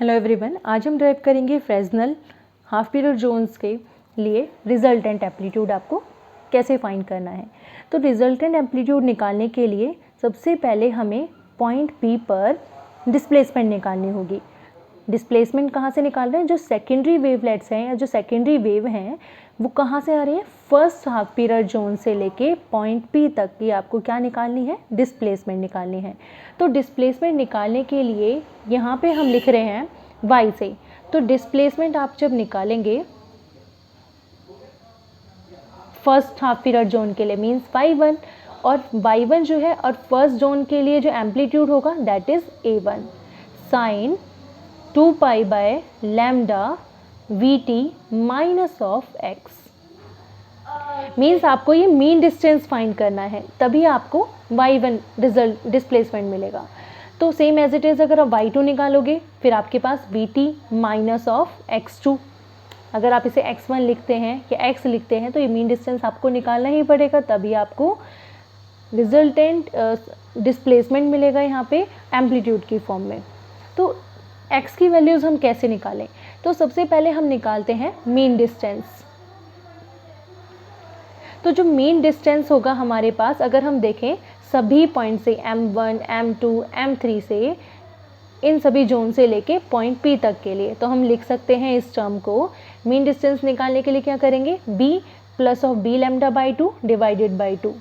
Hello everyone, आज हम drive करेंगे फ्रेस्नेल हाफ पीरियड जोन्स के लिए रिजल्टेंट एम्पलीट्यूड आपको कैसे फाइंड करना है। तो रिजल्टेंट एम्पलीट्यूड निकालने के लिए सबसे पहले हमें पॉइंट पी पर डिस्प्लेसमेंट निकालनी होगी। डिस्प्लेसमेंट कहाँ से निकाल रहे हैं? जो सेकेंडरी वेवलेट्स हैं या जो सेकेंडरी वेव हैं वो कहाँ से आ रही है? फर्स्ट हाफ पीरियड जोन से लेके पॉइंट पी तक की आपको क्या निकालनी है? डिस्प्लेसमेंट निकालनी है। तो डिस्प्लेसमेंट निकालने के लिए यहाँ पे हम लिख रहे हैं y से। तो डिस्प्लेसमेंट आप जब निकालेंगे फर्स्ट हाफ पीरियड जोन के लिए मीन्स y1, और y1 जो है और फर्स्ट जोन के लिए जो एम्पलीट्यूड होगा that is a1 sine 2 pi by lambda vt minus of x। Means आपको ये मीन डिस्टेंस फाइंड करना है, तभी आपको y1 रिजल्ट डिस्प्लेसमेंट मिलेगा। तो सेम एज इट इज़ अगर आप y2 निकालोगे फिर आपके पास vt माइनस ऑफ x2। अगर आप इसे x1 लिखते हैं या x लिखते हैं तो ये मीन डिस्टेंस आपको निकालना ही पड़ेगा, तभी आपको रिजल्टेंट डिस्प्लेसमेंट मिलेगा यहाँ पे एम्पलीट्यूड की फॉर्म में। तो x की वैल्यूज़ हम कैसे निकालें? तो सबसे पहले हम निकालते हैं मीन डिस्टेंस। तो जो मीन डिस्टेंस होगा हमारे पास, अगर हम देखें सभी पॉइंट से m1, m2, m3 से, इन सभी जोन से लेके पॉइंट P तक के लिए, तो हम लिख सकते हैं इस टर्म को मीन डिस्टेंस निकालने के लिए क्या करेंगे? b plus of b lambda by 2 divided by 2।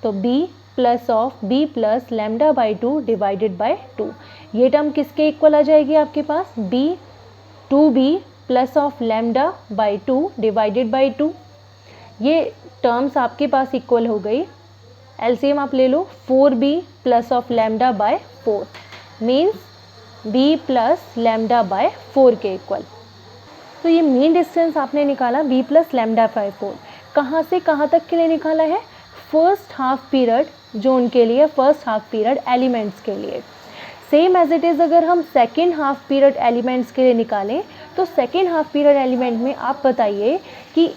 तो b plus of b plus lambda by 2 divided by 2, ये टर्म किसके इक्वल आ जाएगी आपके पास? b 2b plus of lambda by 2 divided by 2। ये टर्म्स आपके पास इक्वल हो गई। एलसीएम आप ले लो 4b plus of lambda by 4 means b plus lambda by 4 के इक्वल। तो ये मीन डिस्टेंस आपने निकाला b प्लस लैम्डा बाय 4। कहाँ से कहाँ तक के लिए निकाला है? फर्स्ट हाफ पीरियड जोन के लिए, फर्स्ट हाफ पीरियड एलिमेंट्स के लिए। सेम एज इट इज़ अगर हम सेकेंड हाफ पीरियड एलिमेंट्स के लिए निकालें तो सेकेंड हाफ पीरियड एलिमेंट में आप बताइए कि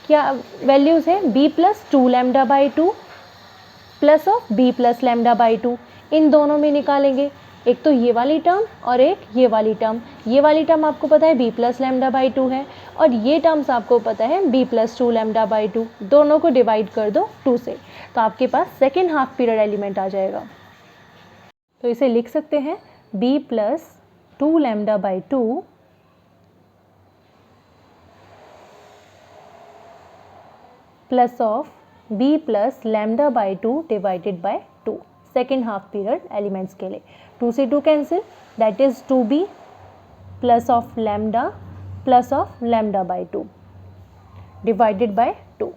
क्या वैल्यूज़ हैं? b plus 2 lambda by 2 plus of b plus lambda by 2। इन दोनों में निकालेंगे, एक तो ये वाली टर्म और एक ये वाली टर्म। ये वाली टर्म आपको पता है b प्लस लैम्डा बाई 2 है और ये टर्म्स आपको पता है b प्लस 2 लैम्डा बाई 2। दोनों को डिवाइड कर दो 2 से, तो आपके पास सेकेंड हाफ पीरियड एलिमेंट आ जाएगा। तो इसे लिख सकते हैं b plus 2 lambda by 2 plus of b plus lambda by 2 divided by 2, second half period elements के लिए। 2 से 2 cancel, that is 2b plus of lambda plus of lambda by 2 divided by 2।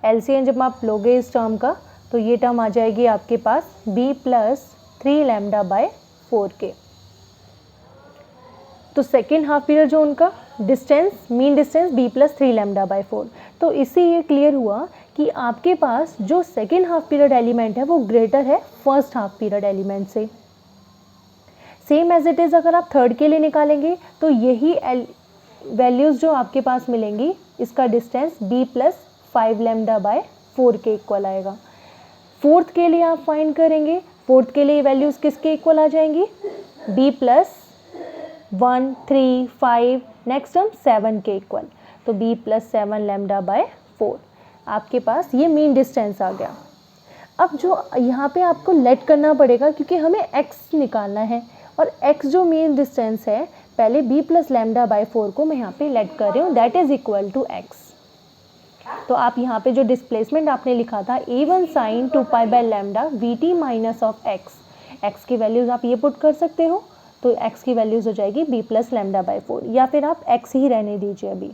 LCM जब आप लोगे इस टर्म का तो ये टर्म आ जाएगी आपके पास b प्लस 3 लैम्डा बाई 4 के। तो सेकेंड हाफ पीरियड जो उनका distance, mean distance b plus 3 lambda by 4। तो इससे ये क्लियर हुआ कि आपके पास जो सेकेंड हाफ पीरियड एलिमेंट है वो ग्रेटर है फर्स्ट हाफ पीरियड एलिमेंट से। सेम एज इट इज़ अगर आप थर्ड के लिए निकालेंगे तो यही वैल्यूज़ जो आपके पास मिलेंगी, इसका distance b plus 5 lambda by 4 के इक्वल आएगा। फोर्थ के लिए आप फाइंड करेंगे, फोर्थ के लिए वैल्यूज़ किसके इक्वल आ जाएंगी? b प्लस 1, 3, 5, नेक्स्ट टर्म 7 के इक्वल। तो b प्लस 7 लैम्डा बाय 4, आपके पास ये मीन डिस्टेंस आ गया। अब जो यहाँ पे आपको लेट करना पड़ेगा क्योंकि हमें x निकालना है, और x जो मीन डिस्टेंस है, पहले b प्लस लैम्डा बाय 4 को मैं यहाँ पे लेट कर रही हूँ, that is equal to x। तो आप यहाँ पे जो डिस्प्लेसमेंट आपने लिखा था a1 sine 2 pi by lambda vt minus of x की वैल्यूज़ आप ये पुट कर सकते हो। तो x की वैल्यूज़ हो जाएगी b प्लस लैम्डा बाय 4, या फिर आप x ही रहने दीजिए अभी।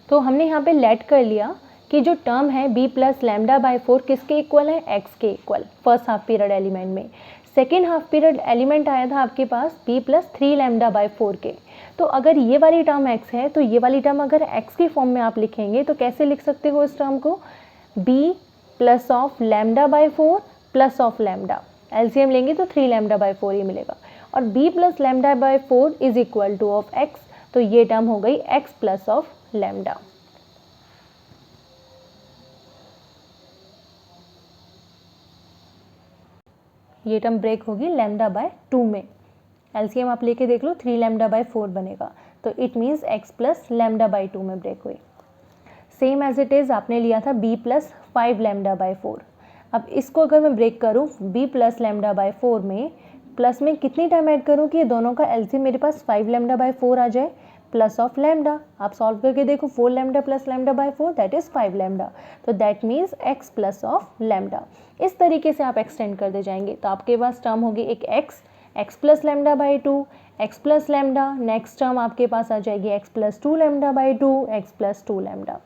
तो हमने यहाँ पे लेट कर लिया कि जो टर्म है b प्लस लैम्डा बाई 4 किसके इक्वल है? x के equal, first half period element में। सेकेंड हाफ पीरियड एलिमेंट आया था आपके पास b प्लस 3 लैम्डा बाई 4 के। तो अगर ये वाली टर्म x है तो ये वाली टर्म अगर x की फॉर्म में आप लिखेंगे तो कैसे लिख सकते हो इस टर्म को? b plus of lambda by 4 plus of lambda, LCM लेंगे तो 3 लैम्डा बाई 4 ही मिलेगा, और b plus lambda by 4 is equal two of x। तो ये टर्म हो गई x प्लस ऑफ लैम्डा। ये टर्म ब्रेक होगी लैम्डा बाय 2 में। एलसीएम आप लेके देख लो, 3 लैम्डा बाय 4 बनेगा, तो it means x plus lambda bye 2 में ब्रेक हुई। सेम एज इट इज़ आपने लिया था b प्लस 5 लैम्डा बाय 4। अब इसको अगर मैं ब्रेक करूँ b प्लस लैम्डा बाय 4 में, प्लस में कितनी टाइम ऐड करूँ कि ये दोनों का एलसीएम मेरे पास 5 लैम्डा बाय 4 आ जाए, प्लस ऑफ लैम्डा। आप सॉल्व करके देखो, 4 lambda plus lambda by 4 that is 5 lambda, तो that means x plus of lambda. इस तरीके से आप एक्सटेंड करते जाएंगे, तो आपके पास टर्म होगी एक x plus lambda by 2, x plus lambda, next term आपके पास आ जाएगी x plus 2 lambda by 2, x plus 2 lambda.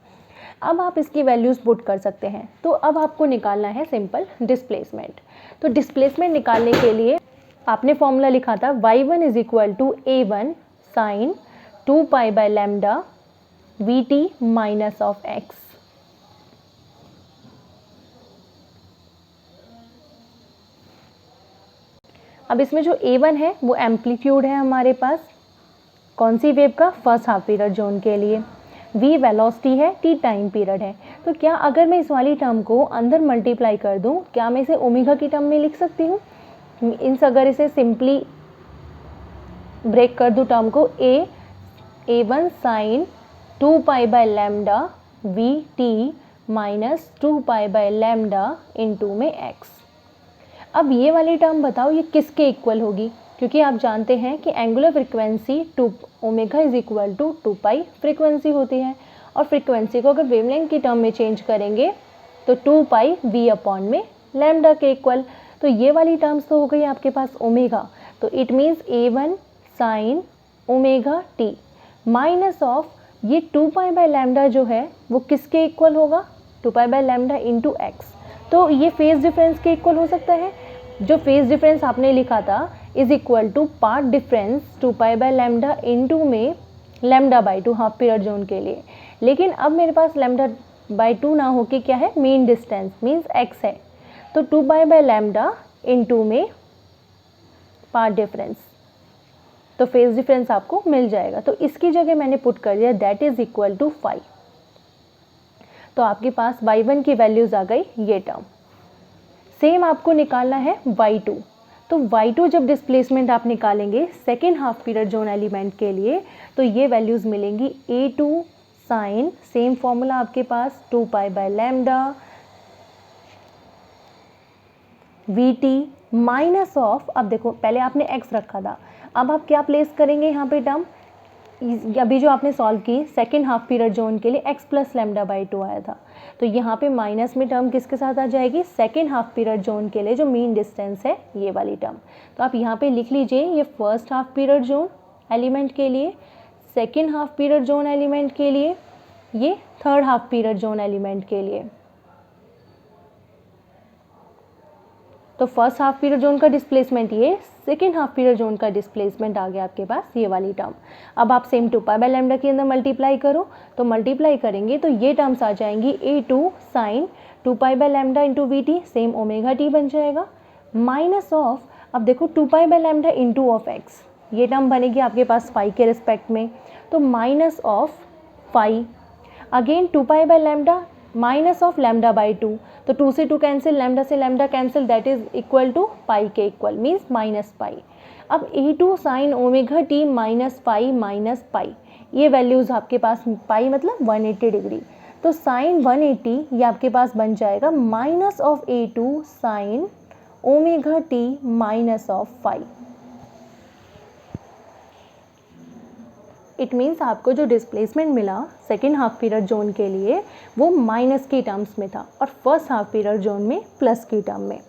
अब आप इसकी वैल्यूज़ पुट कर सकते हैं। तो अब आपको निकालना है सिंपल डिस्प्लेसमेंट। तो डिस्प्लेसमेंट निकालने के लिए आपने फॉर्मूला लिखा था y1 is equal to a1 sine 2 pi by lambda vt minus of x। अब इसमें जो a1 है वो एम्पलीट्यूड है हमारे पास, कौन सी वेव का, फर्स्ट हाफ पीरियड जोन के लिए। v वेलोसिटी है, t टाइम पीरियड है। तो क्या अगर मैं इस वाली टर्म को अंदर मल्टीप्लाई कर दूं, क्या मैं इसे ओमेगा की टर्म में लिख सकती हूँ। अगर इसे सिंपली ब्रेक कर दूं टर्म को, a1 sine 2 pi by lambda vt minus 2 pi by lambda into में x। अब ये वाली टर्म बताओ ये किसके इक्वल होगी, क्योंकि आप जानते हैं कि angular frequency 2 omega is equal to 2 pi frequency होती है, और फ्रिक्वेंसी को अगर वेवलेंथ की टर्म में चेंज करेंगे तो 2 पाई v अपॉन में लैम्डा के इक्वल। तो ये वाली टर्म्स तो हो गई आपके पास ओमेगा, तो it means a1 sine omega t minus of ये 2 पाई बाय लैम्डा जो है वो किसके इक्वल होगा, 2 pi by lambda into x. तो ये फेज डिफरेंस के इक्वल हो सकता है। जो फेज डिफरेंस आपने लिखा था is equal to path difference 2 pi by lambda into में lambda by 2 half period zone के लिए। लेकिन अब मेरे पास लैम्डा बाई 2 ना होके क्या है, मीन डिस्टेंस मीन्स x है, तो 2 पाई बाय लैम्डा इंटू में पार्ट डिफरेंस, तो फेज डिफरेंस आपको मिल जाएगा। तो इसकी जगह मैंने पुट कर दिया दैट इज इक्वल टू 5। तो आपके पास y1 की वैल्यूज आ गई ये टर्म। सेम आपको निकालना है y2। तो y2 जब डिस्प्लेसमेंट आप निकालेंगे second half period zone element के लिए, तो ये वैल्यूज मिलेंगी a2 साइन, सेम फॉर्मूला आपके पास 2 pi by lambda vt minus of, अब देखो पहले आपने x रखा था, अब आप क्या प्लेस करेंगे यहाँ पे टर्म, अभी जो आपने सॉल्व की सेकेंड हाफ पीरियड जोन के लिए x प्लस लैम्डा बाई 2 आया था, तो यहाँ पे माइनस में टर्म किसके साथ आ जाएगी, सेकेंड हाफ पीरियड जोन के लिए जो मीन डिस्टेंस है ये वाली टर्म। तो आप यहाँ पे लिख लीजिए ये first half period zone element के लिए, second half period zone element के लिए, ये third half period zone element के लिए। तो फर्स्ट हाफ पीरियड जोन का डिस्प्लेसमेंट ये, सेकेंड हाफ पीरियड जोन का डिस्प्लेसमेंट आ गया आपके पास ये वाली टर्म। अब आप सेम 2 पाई बाय लैम्डा के अंदर मल्टीप्लाई करो, तो मल्टीप्लाई करेंगे तो ये टर्म्स आ जाएंगी a2 sine 2 pi by lambda into V, same omega t बन जाएगा, माइनस ऑफ, अब देखो 2 pi by lambda into of x, ये टर्म बनेगी आपके पास फाई के रिस्पेक्ट में, तो minus of phi, again 2 pi by lambda minus of lambda by 2, तो 2 से 2 कैंसिल, लैम्डा से lambda cancel, that is equal to pi के इक्वल मीन्स माइनस पाई। अब a2 sine omega t minus pi, ये values आपके पास, पाई मतलब 180 degree, तो sign 180 ये आपके पास बन जाएगा minus of a2 sine omega t minus of phi. It means आपको जो डिस्प्लेसमेंट मिला सेकेंड हाफ पीरियड जोन के लिए वो माइनस की टर्म्स में था, और फर्स्ट हाफ पीरियड जोन में प्लस की टर्म में।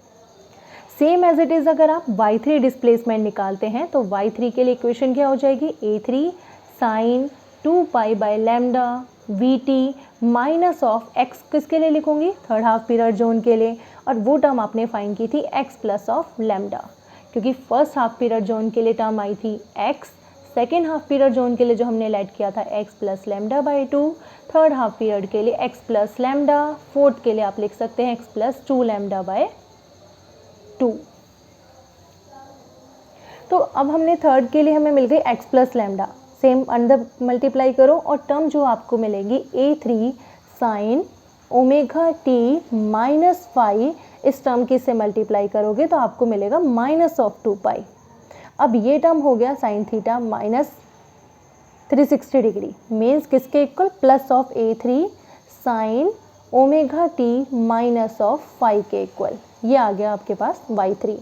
सेम एज इट इज़ अगर आप y3 डिस्प्लेसमेंट निकालते हैं तो y3 के लिए इक्वेशन क्या हो जाएगी, a3 sine 2 pi by lambda vt minus of x, किसके लिए लिखूंगी, थर्ड हाफ पीरियड जोन के लिए, और वो टर्म आपने फाइंड की थी x प्लस ऑफ लैम्डा, क्योंकि फर्स्ट हाफ पीरियड जोन के लिए टर्म आई थी x, second half period zone के लिए जो हमने लेट किया था x plus lambda by 2, third half period के लिए x प्लस लैम्डा, फोर्थ के लिए आप लिख सकते हैं x प्लस 2 लैम्डा बाय 2। तो अब हमने थर्ड के लिए हमें मिल गई x प्लस लैम्डा, सेम अंदर मल्टीप्लाई करो, और टर्म जो आपको मिलेगी a3 sine omega t minus phi इस टर्म की इससे मल्टीप्लाई करोगे तो आपको मिलेगा -2 अब ये टर्म हो गया sine theta minus 360 degree, means किसके equal, +A3 sine omega T -5 के इक्वल। ये आ गया आपके पास y3।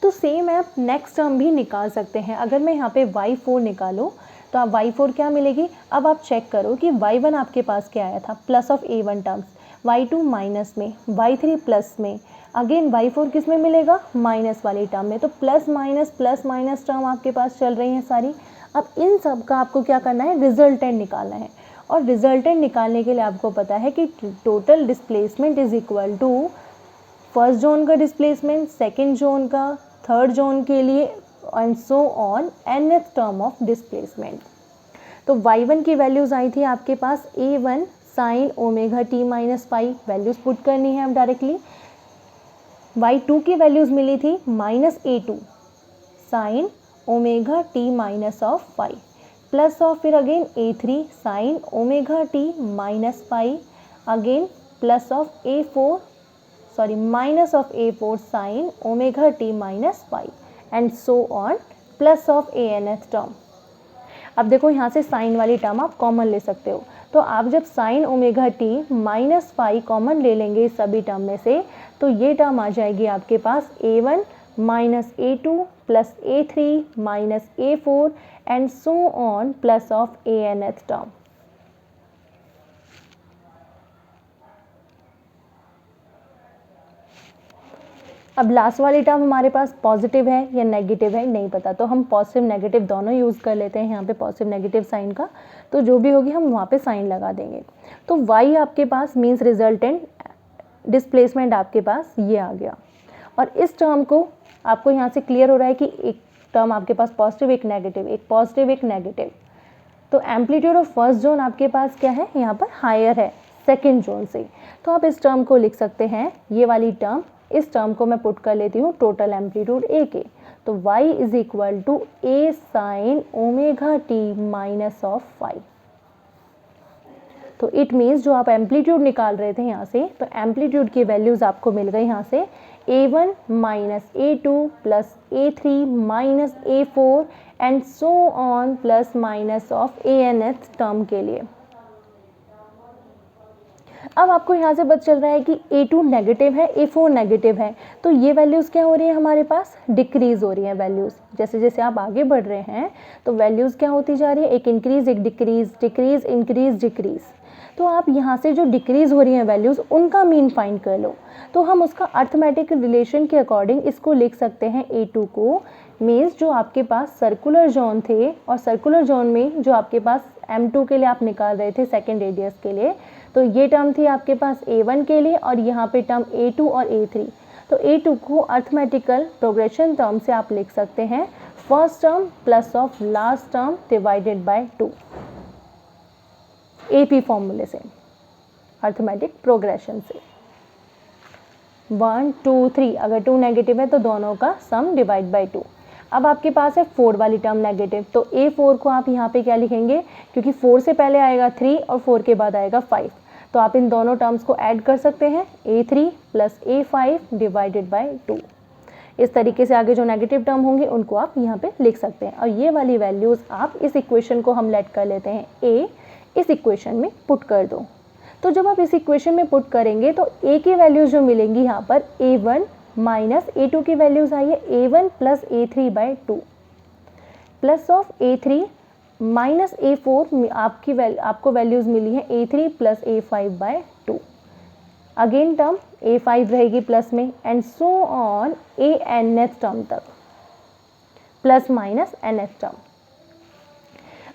तो सेम आप नेक्स्ट टर्म भी निकाल सकते हैं। अगर मैं यहाँ पे y4 निकालूँ तो आप y4 क्या मिलेगी, अब आप चेक करो कि y1 आपके पास क्या आया था, +A1 टर्म्स, y2 माइनस में, y3 प्लस में, अगेन y4 किस में मिलेगा, माइनस वाली टर्म में। तो प्लस माइनस टर्म आपके पास चल रही हैं सारी। अब इन सब का आपको क्या करना है, रिजल्टेंट निकालना है। और रिजल्टेंट निकालने के लिए आपको पता है कि total displacement is equal to first zone का डिस्प्लेसमेंट, सेकेंड जोन का, थर्ड जोन के लिए and so on nth term of displacement. तो y1 की वैल्यूज़ आई थी आपके पास A1 sine omega T -5, values put करनी है अब डायरेक्टली। y2 की वैल्यूज़ मिली थी -A2 sine omega T -5 plus of फिर again A3 sine omega T -5 again plus of minus of A4 sine omega T -5 and so on plus of nth term. अब देखो यहाँ से साइन वाली term आप कॉमन ले सकते हो, तो आप जब साइन ओमेगा टी -5 कॉमन ले लेंगे इस सभी टर्म में से, तो ये टर्म आ जाएगी आपके पास A1 -A2 plus A3 -A4 and so on plus of nth term. अब लास्ट वाली टर्म हमारे पास पॉजिटिव है या नेगेटिव है नहीं पता, तो हम पॉजिटिव नेगेटिव दोनों यूज़ कर लेते हैं यहाँ पे पॉजिटिव नेगेटिव साइन का। तो जो भी होगी हम वहाँ पे साइन लगा देंगे। तो y आपके पास मीन्स रिजल्टेंट डिस्प्लेसमेंट आपके पास ये आ गया। और इस टर्म को आपको यहाँ से क्लियर हो रहा है कि एक टर्म आपके पास पॉजिटिव एक नेगेटिव, एक पॉजिटिव एक नेगेटिव। तो एम्पलीट्यूड ऑफ फर्स्ट जोन आपके पास क्या है, यहाँ पर हायर है सेकेंड जोन से। तो आप इस टर्म को लिख सकते हैं, ये वाली टर्म, इस टर्म को मैं पुट कर लेती हूँ टोटल एम्पलीट्यूड A के। तो y इज इक्वल टू A साइन ओमेगा टी -5। तो इट मीन्स जो आप एम्पलीट्यूड निकाल रहे थे यहाँ से, तो एम्पलीट्यूड की वैल्यूज़ आपको मिल गई यहाँ से A1 -A2 plus A3 -A4 and so on plus minus of nth term के लिए। अब आपको यहाँ से पता चल रहा है कि A2 नेगेटिव है, A4 नेगेटिव है, तो ये वैल्यूज़ क्या हो रही है हमारे पास, डिक्रीज़ हो रही हैं वैल्यूज़। जैसे जैसे आप आगे बढ़ रहे हैं तो वैल्यूज़ क्या होती जा रही है, एक इंक्रीज़ एक डिक्रीज़, डिक्रीज़ इंक्रीज़ डिक्रीज़। तो आप यहाँ से जो डिक्रीज़ हो रही हैं वैल्यूज़, उनका मीन फाइंड कर लो। तो हम उसका अर्थमेटिक रिलेशन के अकॉर्डिंग इसको लिख सकते हैं A2 को, मीन्स जो आपके पास सर्कुलर जोन थे, और सर्कुलर जोन में जो आपके पास M2 के लिए आप निकाल रहे थे सेकेंड रेडियस के लिए, तो ये टर्म थी आपके पास A1 के लिए, और यहाँ पे टर्म A2 और A3। तो A2 को अर्थमेटिकल प्रोग्रेशन टर्म से आप लिख सकते हैं first term plus of last term divided by 2, AP फॉर्मूले से, अर्थमेटिक प्रोग्रेशन से। 1 2 3, अगर 2 नेगेटिव है तो दोनों का सम डिवाइड बाय 2। अब आपके पास है 4 वाली टर्म नेगेटिव, तो A4 को आप यहाँ पे क्या लिखेंगे, क्योंकि 4 से पहले आएगा 3 और 4 के बाद आएगा 5, तो आप इन दोनों टर्म्स को ऐड कर सकते हैं, A3 plus A5 divided by 2। इस तरीके से आगे जो नेगेटिव टर्म होंगे उनको आप यहाँ पे लिख सकते हैं। और ये वाली वैल्यूज़ आप इस इक्वेशन को हम लेट कर लेते हैं A, इस इक्वेशन में पुट कर दो। तो जब आप इस इक्वेशन में पुट करेंगे तो A की वैल्यूज़ जो मिलेंगी यहाँ पर A1 माइनस A2 की वैल्यूज़ आई है A1 plus A3 by 2 plus of A3 minus A4, आपको वैल्यूज़ मिली है A3 plus A5 by 2। Again term A5 रहेगी प्लस में and so on nth term तक, प्लस माइनस nth टर्म।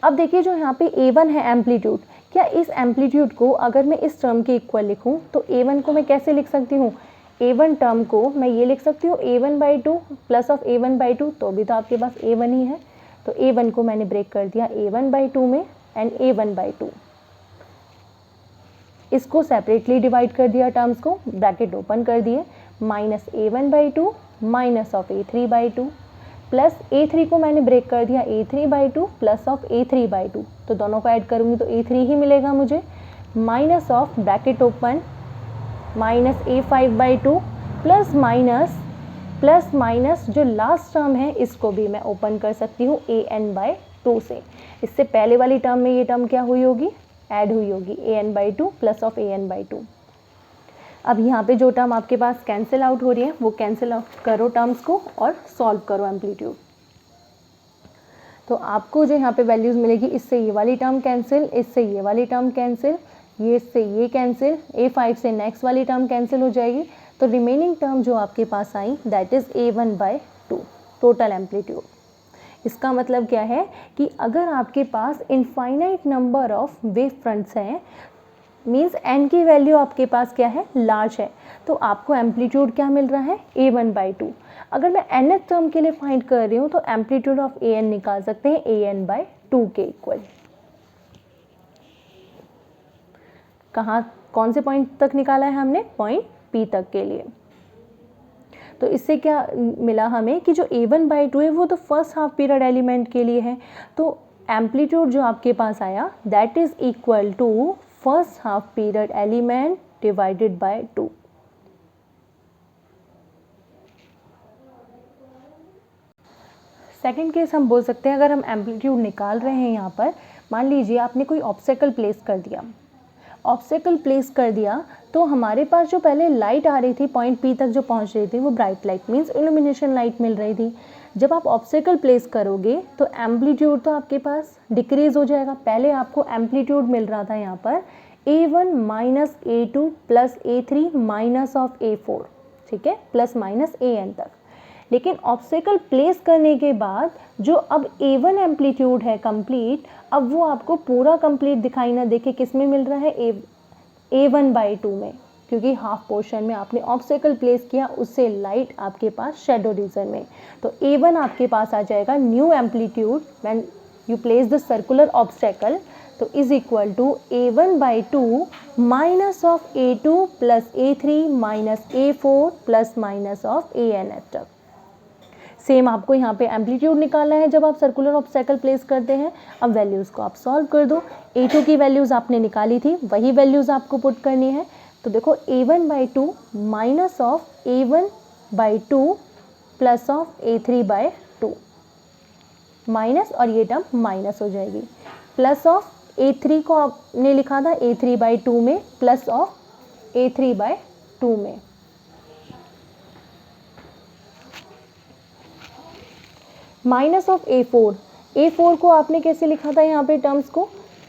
अब देखिए जो यहाँ पे A1 है एम्पलीट्यूड, क्या इस एम्पलीट्यूड को अगर मैं इस टर्म के इक्वल लिखूँ तो A1 को मैं कैसे लिख सकती हूँ, A1 टर्म को मैं ये लिख सकती हूँ A1 by 2 plus of A1 by 2, तो भी तो आपके पास A1 ही है, तो A1 को मैंने ब्रेक कर दिया A1 बाई 2 में एंड A1 बाई 2, इसको सेपरेटली डिवाइड कर दिया टर्म्स को, ब्रैकेट ओपन कर दिए, minus A1 by 2 minus of A3 by 2 plus A3 को मैंने ब्रेक कर दिया A3 by 2 plus of A3 by 2, तो दोनों को ऐड करूँगी तो A3 ही मिलेगा मुझे, minus of bracket open minus A5 by 2 plus minus जो लास्ट टर्म है इसको भी मैं ओपन कर सकती हूँ an/2 से। इससे पहले वाली टर्म में ये टर्म क्या हुई होगी, ऐड हुई होगी, an/2 प्लस ऑफ an/2। अब यहाँ पे जो टर्म आपके पास कैंसिल आउट हो रही है वो कैंसिल आउट करो टर्म्स को और सॉल्व करो एम्पलीट्यूड। तो आपको जो यहाँ पे वैल्यूज़ मिलेगी, इससे ये वाली टर्म कैंसिल, इससे ये वाली टर्म कैंसिल, ये से ये कैंसिल, a5 से नेक्स्ट वाली टर्म कैंसिल हो जाएगी। तो रिमेनिंग टर्म जो आपके पास आई that is a1/2 total amplitude. इसका मतलब क्या है कि अगर आपके पास infinite number of wave fronts हैं, मीन्स n की वैल्यू आपके पास क्या है, लार्ज है, तो आपको एम्पलीट्यूड क्या मिल रहा है, a1/2। अगर मैं nth टर्म के लिए फाइंड कर रही हूँ तो एम्पलीट्यूड ऑफ an निकाल सकते हैं an/2 के इक्वल। कहाँ, कौन से पॉइंट तक निकाला है हमने, पॉइंट P तक के लिए। तो इससे क्या मिला हमें कि जो a1/2 है वो तो फर्स्ट हाफ पीरियड एलिमेंट के लिए है, तो एम्पलीट्यूड जो आपके पास आया that is equal to first half period element divided by 2। Second case हम बोल सकते हैं, अगर हम एम्पलीट्यूड निकाल रहे हैं यहाँ पर, मान लीजिए आपने कोई ऑब्स्टेकल प्लेस कर दिया, ऑब्स्टेकल प्लेस कर दिया तो हमारे पास जो पहले लाइट आ रही थी पॉइंट P तक जो पहुँच रही थी वो bright light means illumination light मिल रही थी। जब आप ऑब्स्टेकल प्लेस करोगे तो एम्पलीट्यूड तो आपके पास डिक्रीज हो जाएगा। पहले आपको एम्पलीट्यूड मिल रहा था यहाँ पर a1 minus a2 plus a3 minus of a4, ठीक है, प्लस माइनस an तक। लेकिन ऑब्स्टेकल प्लेस करने के बाद जो अब a1 एम्पलीट्यूड है कंप्लीट, अब वो आपको पूरा कंप्लीट दिखाई ना देखे, किस में मिल रहा है, a1/2 में, क्योंकि हाफ पोर्शन में आपने ऑब्स्टेकल प्लेस किया, उससे लाइट आपके पास शेडो रीजन में। तो a1 आपके पास आ जाएगा new amplitude when you place the circular obstacle, तो is equal to a1/2 minus of a2 plus a3 minus a4 plus minus of an तक। सेम आपको यहाँ पे एम्पलीट्यूड निकालना है जब आप सर्कुलर ऑब्स्टेकल प्लेस करते हैं। अब वैल्यूज़ को आप सॉल्व कर दो, a2 की वैल्यूज़ आपने निकाली थी वही वैल्यूज़ आपको पुट करनी है। तो देखो a1/2 minus of a1/2 plus of a3/2, minus और ये टर्म माइनस हो जाएगी, प्लस ऑफ a3 को आपने लिखा था a3/2 में, प्लस ऑफ a3/2 में, माइनस ऑफ a4 को आपने कैसे लिखा था यहाँ पे टर्म्स को,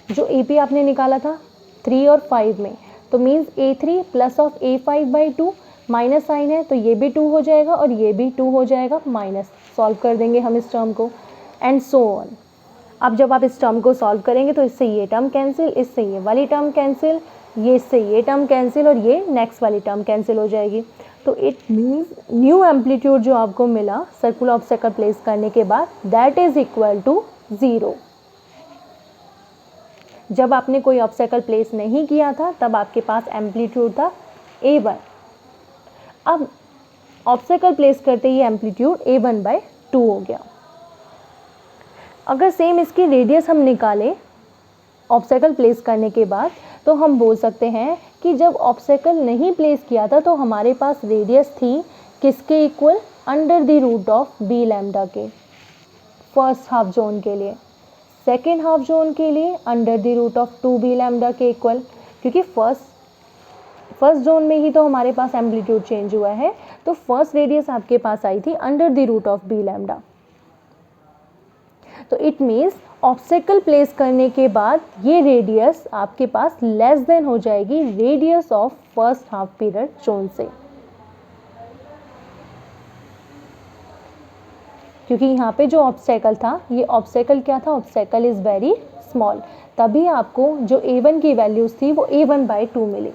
जो AP आपने निकाला था 3 और 5 में, तो means a3 plus of a5/2, minus sine है तो ये भी 2 हो जाएगा और ये भी 2 हो जाएगा, माइनस सॉल्व कर देंगे हम इस टर्म को एंड सो ऑन। अब जब आप इस टर्म को सॉल्व करेंगे तो इससे ये टर्म कैंसिल, इससे ये वाली टर्म कैंसिल, ये इससे ये टर्म कैंसिल और ये नेक्स्ट वाली टर्म कैंसिल हो जाएगी। तो इट मीन्स न्यू एम्पलीट्यूड जो आपको मिला सर्कुलर ऑब्स्टेकल प्लेस करने के बाद दैट इज इक्वल टू 0। जब आपने कोई ऑब्स्टेकल प्लेस नहीं किया था तब आपके पास एम्पलीट्यूड था a1। अब ऑब्स्टेकल प्लेस करते ही एम्पलीट्यूड a1/2 हो गया। अगर सेम इसकी रेडियस हम निकालें ऑब्स्टेकल प्लेस करने के बाद, तो हम बोल सकते हैं कि जब ऑब्स्टेकल नहीं प्लेस किया था तो हमारे पास रेडियस थी किसके equal, under the root of B lambda के, फर्स्ट हाफ जोन के लिए। सेकेंड हाफ जोन के लिए under the root of 2b lambda के इक्वल, क्योंकि फर्स्ट जोन में ही तो हमारे पास एम्पलीट्यूड चेंज हुआ है, तो फर्स्ट रेडियस आपके पास आई थी under the root of B lambda. तो इट मीन्स ऑब्स्टेकल प्लेस करने के बाद ये रेडियस आपके पास लेस देन हो जाएगी radius of first half period zone से, क्योंकि यहाँ पे जो ऑब्स्टेकल था, ये ऑब्स्टेकल क्या था, ऑब्स्टेकल इज वेरी स्मॉल, तभी आपको जो a1 की वैल्यूज थी वो a1/2 मिली।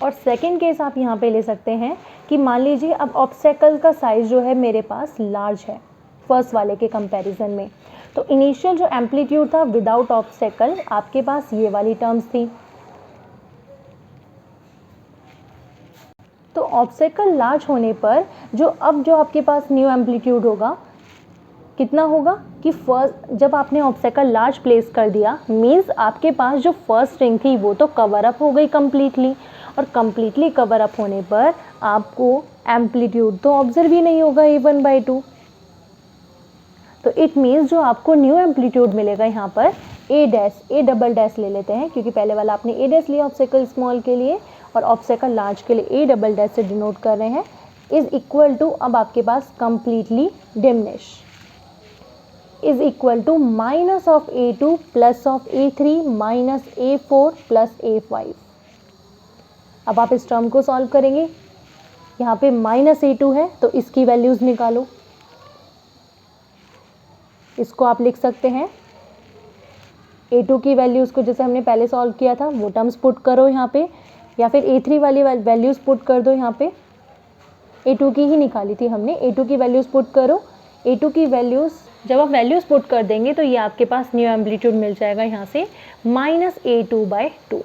और सेकेंड केस आप यहाँ पे ले सकते हैं कि मान लीजिए अब ऑब्स्टेकल का साइज जो है मेरे पास लार्ज है फर्स्ट वाले के कंपैरिजन में, तो इनिशियल जो एम्पलीट्यूड था विदाउट ऑब्स्टेकल आपके पास ये वाली टर्म्स थी। तो ऑब्स्टेकल लार्ज होने पर जो आपके पास न्यू एम्पलीट्यूड होगा कितना होगा कि फर्स्ट जब आपने ऑब्स्टेकल लार्ज प्लेस कर दिया मीन्स आपके पास जो फर्स्ट रिंग थी वो तो कवर अप हो गई कम्प्लीटली, और कम्प्लीटली कवर अप होने पर आपको एम्पलीट्यूड तो ऑब्जर्व ही नहीं होगा A1/2। तो इट मीन्स जो आपको न्यू एम्पलीट्यूड मिलेगा यहाँ पर A डबल डैश ले लेते हैं क्योंकि पहले वाला आपने A डैश लिया ऑब्स्टेकल स्मॉल के लिए और ऑब्स्टेकल लार्ज के लिए A डबल डैश से डिनोट कर रहे हैं, इज इक्वल टू अब आपके पास completely diminish is equal to minus of A2 plus of A3 minus A4 plus A5। अब आप इस टर्म को सॉल्व करेंगे, यहाँ पे माइनस A2 है तो इसकी वैल्यूज़ निकालो, इसको आप लिख सकते हैं A2 की वैल्यूज़ को जैसे हमने पहले सॉल्व किया था वो टर्म्स पुट करो यहाँ पे, या फिर A3 वाली वैल्यूज़ पुट कर दो, यहाँ पे A2 की ही निकाली थी हमने, A2 की वैल्यूज़ पुट करो। A2 की वैल्यूज़ जब आप वैल्यूज़ पुट कर देंगे तो ये आपके पास न्यू एम्पलीट्यूड मिल जाएगा यहाँ से minus A2/2।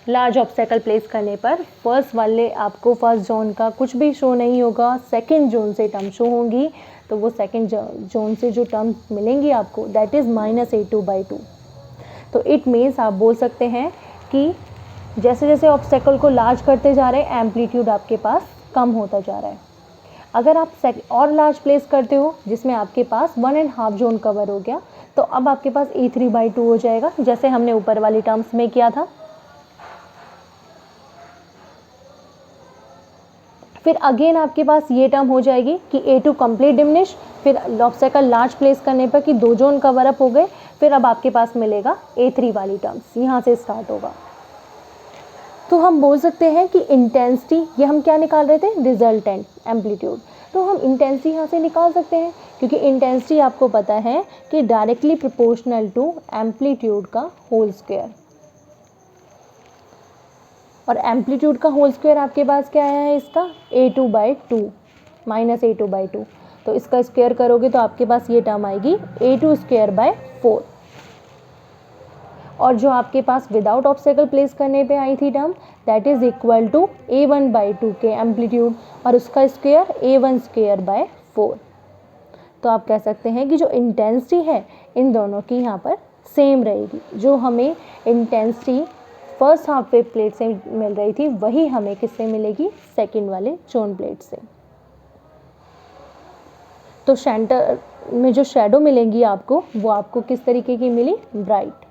Large obstacle place करने पर फर्स्ट वाले आपको फर्स्ट जोन का कुछ भी शो नहीं होगा, सेकंड जोन से टर्म शो होंगी, तो वो सेकंड जोन से जो टर्म मिलेंगी आपको दैट इज़ माइनस A2/2। तो इट मीन्स आप बोल सकते हैं कि जैसे जैसे ऑब्स्टेकल को लार्ज करते जा रहे हैं एम्पलीट्यूड आपके पास कम होता जा रहा है। अगर आप और लार्ज प्लेस करते हो जिसमें आपके पास 1.5 जोन कवर हो गया तो अब आपके पास A3/2 हो जाएगा जैसे हमने ऊपर वाली टर्म्स में किया था। फिर अगेन आपके पास ये टर्म हो जाएगी कि A2 कंप्लीट डिमिनिश, फिर ऑब्स्टेकल लार्ज प्लेस करने पर कि 2 जोन कवर अप हो गए, फिर अब आपके पास मिलेगा A3 वाली टर्म्स, यहाँ से स्टार्ट होगा। तो हम बोल सकते हैं कि इंटेंसिटी, ये हम क्या निकाल रहे थे, रिजल्टेंट एम्पलीट्यूड, तो हम इंटेंसिटी यहाँ से निकाल सकते हैं क्योंकि इंटेंसिटी आपको पता है कि डायरेक्टली प्रोपोर्शनल टू एम्पलीट्यूड का होल स्क्वायर, और एम्पलीट्यूड का होल स्क्वायर आपके पास क्या आया है इसका A2/2 माइनस A2/2, तो इसका स्क्वायर करोगे तो आपके पास ये टर्म आएगी A2²/4, और जो आपके पास विदाउट ऑब्स्टेकल प्लेस करने पे आई थी term that is equal to A1/2 के एम्पलीट्यूड और उसका स्क्वायर A1²/4। तो आप कह सकते हैं कि जो इंटेंसिटी है इन दोनों की यहाँ पर सेम रहेगी, जो हमें intensity first half wave plate से मिल रही थी वही हमें किससे मिलेगी, सेकेंड वाले जोन प्लेट से। तो सेंटर में जो शैडो मिलेंगी आपको वो आपको किस तरीके की मिली, ब्राइट।